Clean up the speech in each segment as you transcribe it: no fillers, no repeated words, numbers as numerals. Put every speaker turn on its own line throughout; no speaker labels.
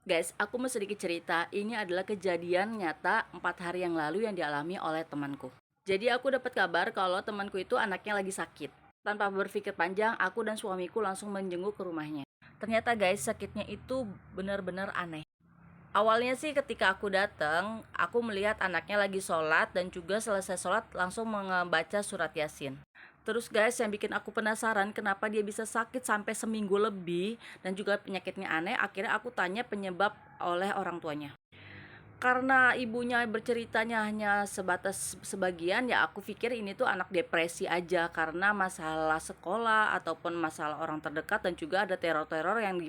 Guys, aku mau sedikit cerita. Ini adalah kejadian nyata 4 hari yang lalu yang dialami oleh temanku. Jadi aku dapat kabar kalau temanku itu anaknya lagi sakit. Tanpa berpikir panjang, aku dan suamiku langsung menjenguk ke rumahnya. Ternyata guys, sakitnya itu benar-benar aneh. Awalnya sih ketika aku datang, aku melihat anaknya lagi sholat dan juga selesai sholat langsung membaca surat Yasin. Terus guys, yang bikin aku penasaran kenapa dia bisa sakit sampai seminggu lebih dan juga penyakitnya aneh, akhirnya aku tanya penyebab oleh orang tuanya. Karena ibunya berceritanya hanya sebatas sebagian, ya aku pikir ini tuh anak depresi aja karena masalah sekolah ataupun masalah orang terdekat dan juga ada teror-teror yang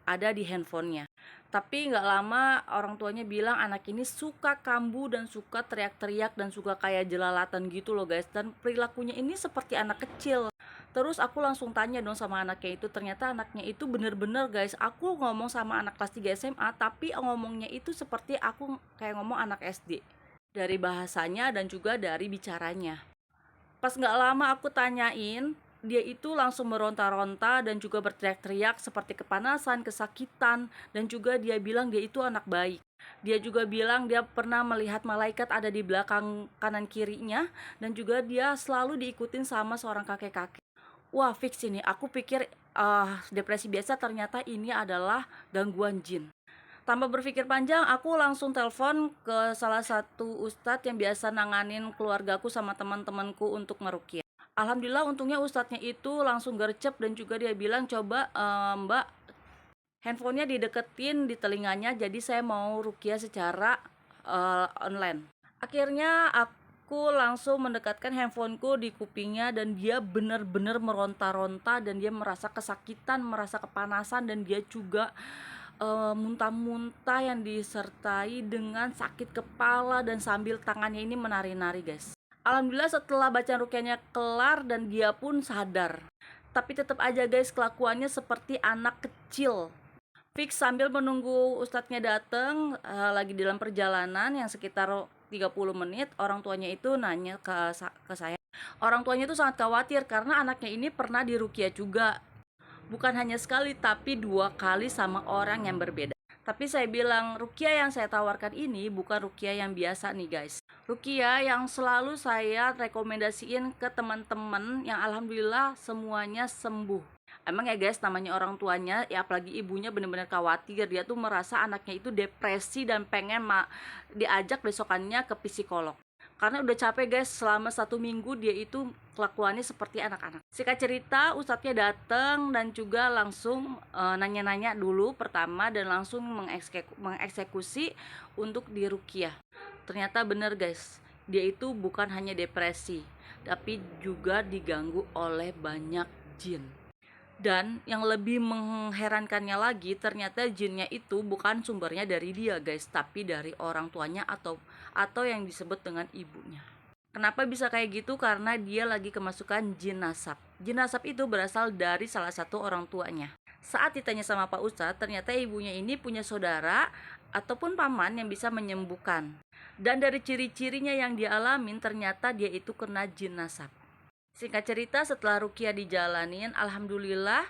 ada di handphonenya. Tapi nggak lama orang tuanya bilang anak ini suka kambuh dan suka teriak-teriak dan suka kayak jelalatan gitu loh guys, dan perilakunya ini seperti anak kecil. Terus aku langsung tanya dong sama anaknya itu, ternyata anaknya itu bener-bener guys, aku ngomong sama anak kelas 3 SMA, tapi ngomongnya itu seperti aku kayak ngomong anak SD. Dari bahasanya dan juga dari bicaranya. Pas nggak lama aku tanyain, dia itu langsung meronta-ronta dan juga berteriak-teriak seperti kepanasan, kesakitan, dan juga dia bilang dia itu anak baik. Dia juga bilang dia pernah melihat malaikat ada di belakang kanan kirinya, dan juga dia selalu diikutin sama seorang kakek-kakek. Wah, fix ini. Aku pikir depresi biasa, ternyata ini adalah gangguan jin. Tanpa berpikir panjang, aku langsung telepon ke salah satu ustadz yang biasa nanganin keluargaku sama teman-temanku untuk ngeruqyah. Alhamdulillah untungnya ustadznya itu langsung gercep dan juga dia bilang, coba mbak, handphonenya dideketin di telinganya, jadi saya mau ruqyah secara online. Akhirnya aku langsung mendekatkan handphoneku di kupingnya dan dia benar-benar meronta-ronta dan dia merasa kesakitan, merasa kepanasan, dan dia juga muntah-muntah yang disertai dengan sakit kepala dan sambil tangannya ini menari-nari guys. Alhamdulillah setelah bacaan rukyahnya kelar dan dia pun sadar. Tapi tetap aja guys, kelakuannya seperti anak kecil. Fix sambil menunggu ustadznya datang, lagi dalam perjalanan yang sekitar 30 menit, orang tuanya itu nanya ke saya. Orang tuanya itu sangat khawatir karena anaknya ini pernah diruqyah juga. Bukan hanya sekali, tapi 2 kali sama orang yang berbeda. Tapi saya bilang, ruqyah yang saya tawarkan ini bukan ruqyah yang biasa nih guys. Ruqyah yang selalu saya rekomendasiin ke teman-teman yang alhamdulillah semuanya sembuh. Emang ya guys, namanya orang tuanya, ya apalagi ibunya benar-benar khawatir. Dia tuh merasa anaknya itu depresi dan pengen diajak besokannya ke psikolog. Karena udah capek guys, selama 1 minggu dia itu kelakuannya seperti anak-anak. Singkat cerita, ustadznya datang dan juga langsung nanya-nanya dulu pertama dan langsung mengeksekusi untuk diruqyah. Ternyata bener guys, dia itu bukan hanya depresi, tapi juga diganggu oleh banyak jin. Dan yang lebih mengherankannya lagi, ternyata jinnya itu bukan sumbernya dari dia guys, tapi dari orang tuanya atau yang disebut dengan ibunya. Kenapa bisa kayak gitu? Karena dia lagi kemasukan jin nasab. Jin nasab itu berasal dari salah satu orang tuanya. Saat ditanya sama Pak Ustadz, ternyata ibunya ini punya saudara ataupun paman yang bisa menyembuhkan. Dan dari ciri-cirinya yang dia alamin, ternyata dia itu kena jin nasab. Singkat cerita, setelah ruqyah dijalanin, alhamdulillah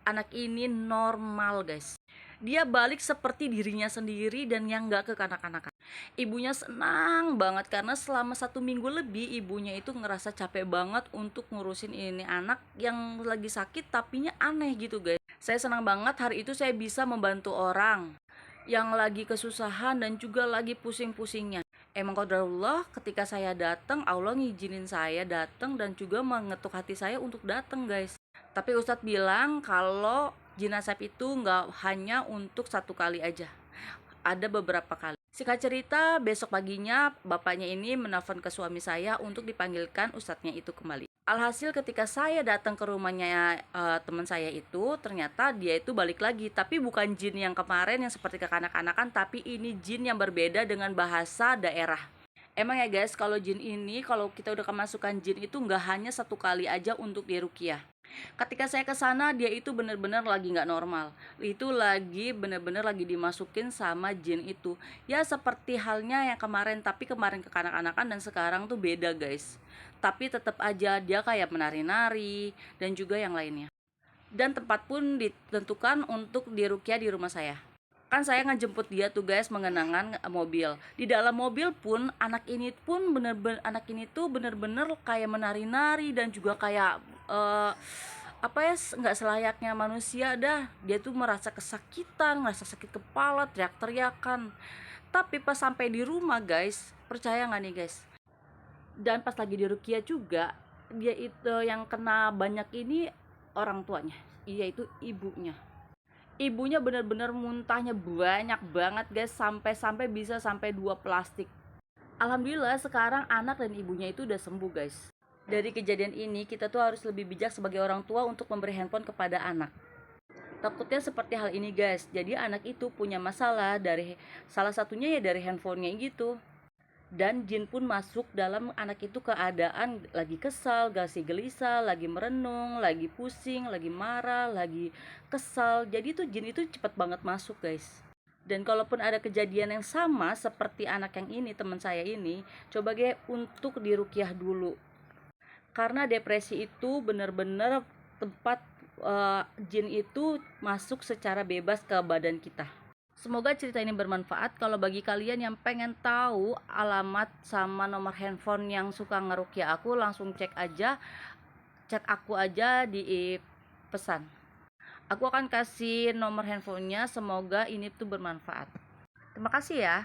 anak ini normal guys. Dia balik seperti dirinya sendiri dan yang gak kekanak-kanakan. Ibunya senang banget karena selama 1 minggu lebih ibunya itu ngerasa capek banget untuk ngurusin ini anak yang lagi sakit tapinya aneh gitu guys. Saya senang banget hari itu saya bisa membantu orang yang lagi kesusahan dan juga lagi pusing-pusingnya. Emang qadarullah, ketika saya datang, Allah ngizinin saya datang dan juga mengetuk hati saya untuk datang guys. Tapi Ustadz bilang kalau jinazah itu nggak hanya untuk 1 kali aja, ada beberapa kali. Singkat cerita, besok paginya bapaknya ini menelpon ke suami saya untuk dipanggilkan ustadznya itu kembali. Alhasil ketika saya datang ke rumahnya teman saya itu, ternyata dia itu balik lagi. Tapi bukan jin yang kemarin yang seperti kekanak-kanakan, tapi ini jin yang berbeda dengan bahasa daerah. Emang ya guys, kalau jin ini, kalau kita udah kemasukan jin itu nggak hanya 1 kali aja untuk diruqyah. Ketika saya ke sana, dia itu benar-benar lagi nggak normal. Itu lagi benar-benar lagi dimasukin sama jin itu. Ya seperti halnya yang kemarin, tapi kemarin kekanak-kanakan dan sekarang tuh beda guys. Tapi tetap aja dia kayak menari-nari dan juga yang lainnya. Dan tempat pun ditentukan untuk diruqyah di rumah saya. Kan saya ngejemput dia tuh guys mengenangan mobil. Di dalam mobil pun anak ini tuh bener-bener kayak menari-nari dan juga kayak apa ya, nggak selayaknya manusia dah. Dia tuh merasa kesakitan, merasa sakit kepala, teriak-teriakan. Tapi pas sampai di rumah guys, percaya nggak nih guys, dan pas lagi di Rukia juga, dia itu yang kena banyak ini orang tuanya, yaitu ibunya. Ibunya bener-bener muntahnya banyak banget guys, sampai-sampai bisa sampai 2 plastik. Alhamdulillah sekarang anak dan ibunya itu udah sembuh guys. Dari kejadian ini kita tuh harus lebih bijak sebagai orang tua untuk memberi handphone kepada anak. Takutnya seperti hal ini guys, jadi anak itu punya masalah dari salah satunya ya dari handphonenya gitu. Dan jin pun masuk dalam anak itu keadaan lagi kesal, lagi gelisah, lagi merenung, lagi pusing, lagi marah, lagi kesal. Jadi tuh jin itu cepet banget masuk guys. Dan kalaupun ada kejadian yang sama seperti anak yang ini, teman saya ini, coba gue untuk dirukyah dulu. Karena depresi itu bener-bener tempat jin itu masuk secara bebas ke badan kita. Semoga cerita ini bermanfaat. Kalau bagi kalian yang pengen tahu alamat sama nomor handphone yang suka ngerukyah aku, langsung chat aku aja di pesan. Aku akan kasih nomor handphonenya, semoga ini tuh bermanfaat. Terima kasih ya.